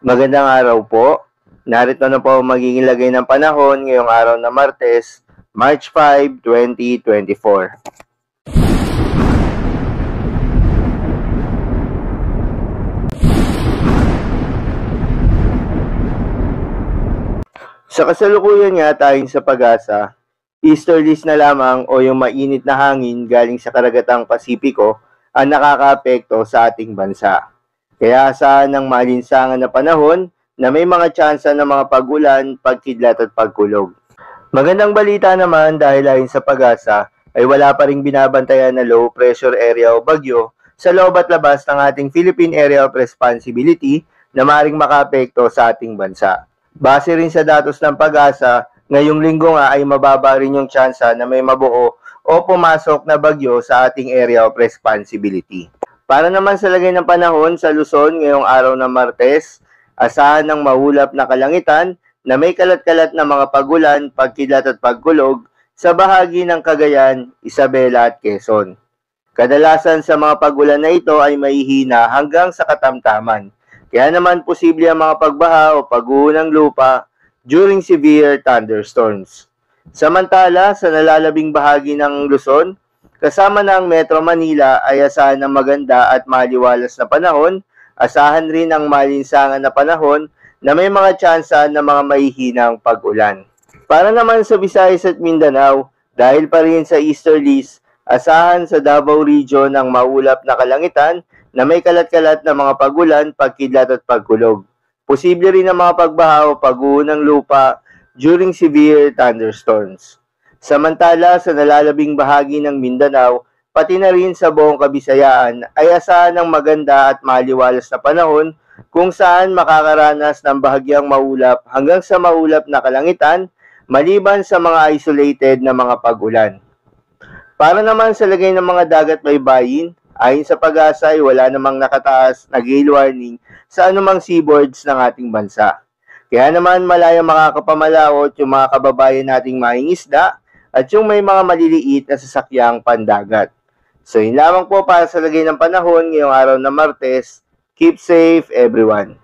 Magandang araw po. Narito na po ang magiging lagay ng panahon ngayong araw na Martes, March 5, 2024. Sa kasalukuyan nga tayong sa Pag-asa, easterlies na lamang o yung mainit na hangin galing sa karagatang Pasipiko ang nakakaapekto sa ating bansa. Kaya asahan ng malinsangan na panahon na may mga tsansa ng mga pag-ulan, pagkidlat at pagkulog. Magandang balita naman dahil ayon sa Pag-asa ay wala pa ring binabantayan na low pressure area o bagyo sa loob at labas ng ating Philippine Area of Responsibility na maaaring makaapekto sa ating bansa. Base rin sa datos ng Pag-asa, ngayong linggo nga ay mababa rin yung tsansa na may mabuo o pumasok na bagyo sa ating Area of Responsibility. Para naman sa lagay ng panahon sa Luzon ngayong araw ng Martes, asahan ng maulap na kalangitan na may kalat-kalat na mga pagulan, pagkidlat at pagkulog sa bahagi ng Cagayan, Isabela at Quezon. Kadalasan sa mga pagulan na ito ay mahihina hanggang sa katamtaman. Kaya naman posible ang mga pagbaha o pagguho ng lupa during severe thunderstorms. Samantala, sa nalalabing bahagi ng Luzon, kasama ng Metro Manila ay asahan ng maganda at maliwalas na panahon, asahan rin ang malinsangan na panahon na may mga tsansa ng mga mahihinang pag-ulan. Para naman sa Visayas at Mindanao, dahil pa rin sa easterlies, asahan sa Davao Region ang maulap na kalangitan na may kalat-kalat na mga pagulan, pagkidlat at pagkulog. Posible rin ang mga pagbaha o pagguho ng lupa during severe thunderstorms. Samantala, sa nalalabing bahagi ng Mindanao, pati na rin sa buong Kabisayaan, ay asahan ng maganda at maliwalas na panahon kung saan makakaranas ng bahagyang maulap hanggang sa maulap na kalangitan, maliban sa mga isolated na mga pag-ulan. Para naman sa lagay ng mga dagat baybayin, ayon sa Pag-asa ay wala namang nakataas na gale warning sa anumang seaboards ng ating bansa. Kaya naman malayang makakapamalaot yung mga kababayan nating mangingisda at yung may mga maliliit na sasakyang pandagat. So yun lamang po para sa lagay ng panahon ngayong araw na Martes. Keep safe everyone.